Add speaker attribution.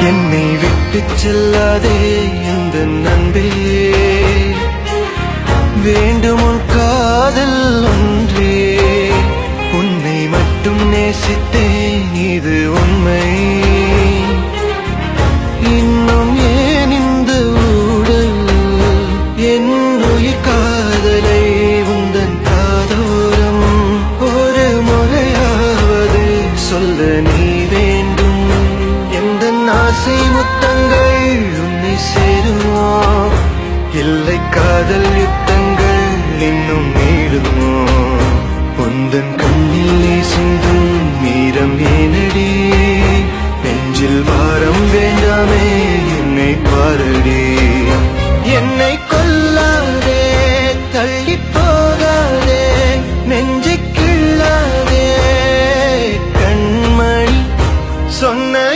Speaker 1: என்னை விட்டு செல்லாதே எந்த நண்பே, வேண்டும் உன் காதல் ஒன்றே. உன்னை மட்டும் நேசித்தேன் இது உண்மை. இன்னும் ஏன் இந்த ஊடல் என் உயிர் காதலை உந்தன் காதோரம் ஒரு முறையாவது சொல்ல நீ வேண்டும். எந்த ஆசை முத்தங்கள் உன்னை சேருமோ, இல்லை காதல் யுத்தங்கள் இன்னும் நீடுமோ. உந்தன் கண்ணில் சிந்தும் மீரம் ஏனடி, நெஞ்சில் பாரம் வேண்டாமே என்னை பாரடி. என்னை கொல்லாதே தள்ளி போகாதே நெஞ்சை கிள்ளாதே கண்மணி, சொன்ன